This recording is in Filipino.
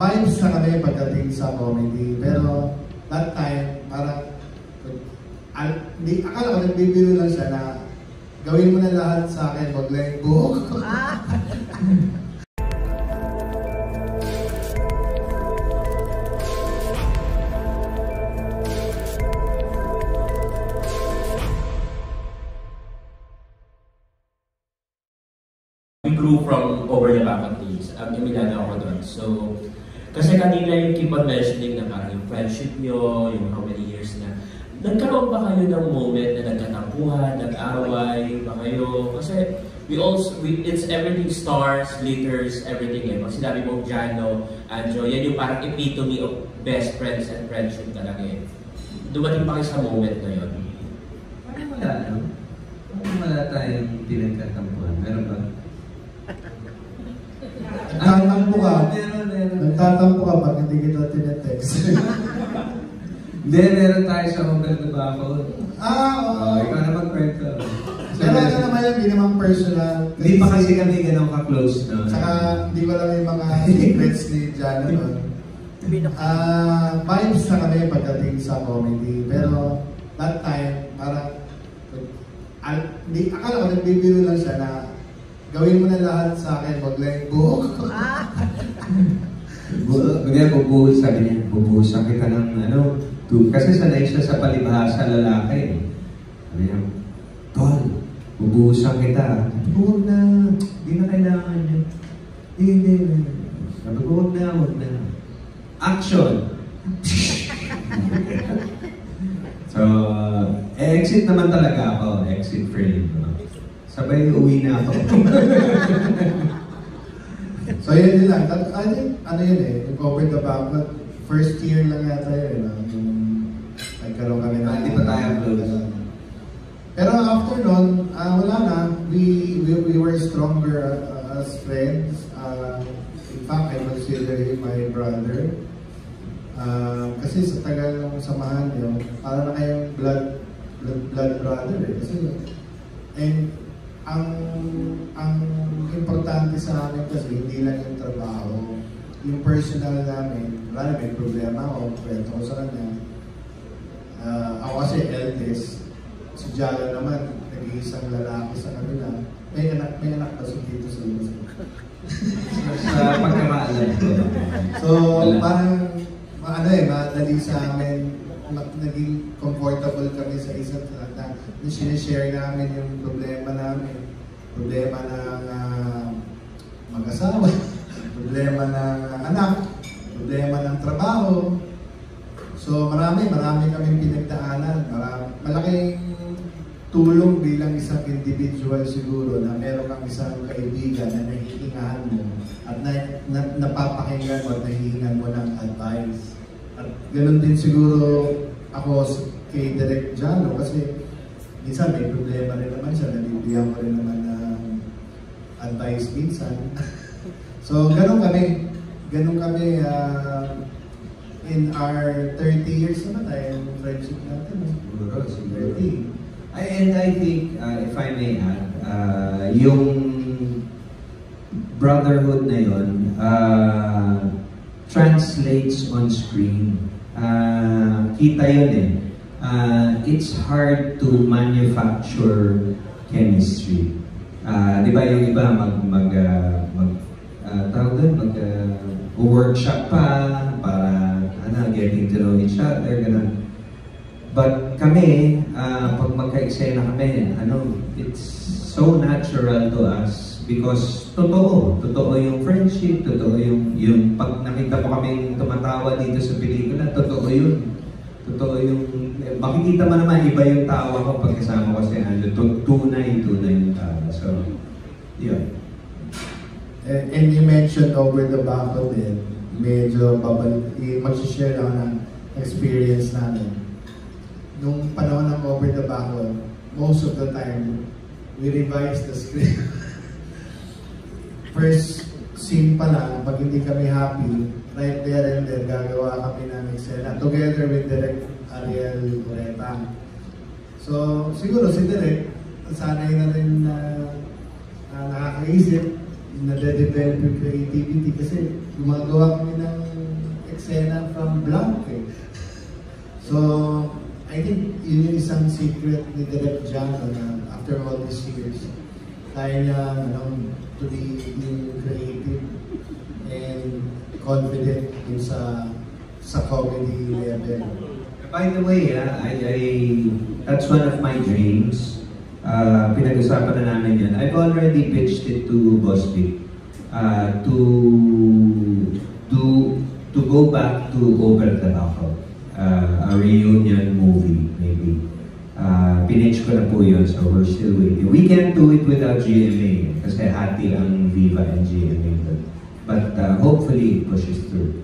Vibes na kami pagdating sa comedy, pero that time, parang, akala ko nagbibiro lang siya na gawin mo na lahat sa akin, wag lang yung buhok. We grew from over the faculties. Emiliano ako doon. So, kasi kanina yung keep on mentioning na parang yung friendship nyo, yung how many years na. Nagkaroon ba kayo ng moment na nagkatampuhan, nag-away ba kayo? Kasi it's everything stars, glitters, everything eh. Pag sinabi mo, Jano, Anjo, yan yung parang epitome of best friends and friendship talaga eh. Dumating ba kayo sa moment na yun? Parang wala lang. Parang wala tayong pinagkatampuhan. Meron ba? Nagtatampo ka. Meron. Nagtatampo ka pag hindi kita tinetext. Hindi, meron tayo sa Humberto Baco. Oo. Ikaw na magkwento. Pero ano naman yun, hindi naman personal. Hindi pa kasi kami ganun ka-close, no? Saka hindi ko alam yung mga secrets ni Jana nun. Vibes na kami pagdating sa comedy, pero that time, parang, akala ko nagbibiro lang siya na gawin mo na lahat sa akin, wag lang yung buhok. Sabi niya, bubuhusan kita ng kasi sanay siya sa palibhasa lalaki. Sabi niya, Tol, bubuhusan kita. Huwag na, hindi na kailangan niya. Hindi. Sabi ko, huwag na. Action! So, exit naman talaga ako, exit frame. Sabay uwi na ako. So yun lang. I think, yun eh, yung Over the Back, first year lang yata yun. Nagkaroon kami na. Hindi pa tayo close. Pero after nun, wala na. We were stronger as friends. In fact, I consider him my brother. Kasi sa tagal ng samahan niyo, para na kayong blood brother eh. Kasi, and ang importante sa amin kasi hindi lang yung trabaho, yung personal namin. Marami may problema ako, kwento ko sa kanya. Ako kasi eldest, si Jalo naman, nag-iisang lalaki sa kanila. May anak kasi dito sa labas. Sa pagkamaalam ko. So, parang, madali sa amin, naging comfortable kami sa isa't isa. Sinishare namin yung problema namin. Problema ng mag-asawa, problema ng anak, problema ng trabaho. So marami kaming pinagdaanan. Malaking tulong bilang isang individual siguro na meron kang isang kaibigan na nahihingahan mo at napapakinggan mo at nahihingan mo ng advice. At ganoon din siguro ako kay Direk Jano kasi minsan may problema rin naman siya, nabibigyan ko rin naman ng advice minsan. So ganun kami in our 30 years naman tayo friendship natin. Siguro, 30. And I think, if I may add, yung brotherhood na yun translates on screen. Kita yun eh. It's hard to manufacture chemistry. Di ba yung iba workshop pa para getting to know each other, ganun. But kami, pag magka-eksena kami, it's so natural to us because totoo yung friendship, totoo yung pag nakita mo kaming tumatawa dito sa pelikula, totoo yun. Makikita mo naman iba yung tawa ko pag kasama ko si Anjo. Tunay yung tawa. So, yun. And you mentioned Over the Back din, medyo mag-share lang ng experience namin. Nung panahon ng Over the Back, most of the time, we revised the script. First scene pa lang, pag hindi kami happy, right there and then gagawa kami ng eksena together with Direk Ariel Oreta. So siguro si Direk sanay na rin na nakakaisip, nade-develop yung creativity kasi gumagawa kami ng So, I think yun yung isang secret ni Direk Jano na after all these years, kaya niya to be creative and confident dun sa comedy level. By the way, that's one of my dreams. Pinag-usapan na namin yan. I've already pitched it to Boss Vic to go back to Over Trabajo, a reunion movie maybe. Pinitch ko na po yun, so we're still waiting. We can't do it without GMA kasi hati ang Viva and GMA. But hopefully it pushes through.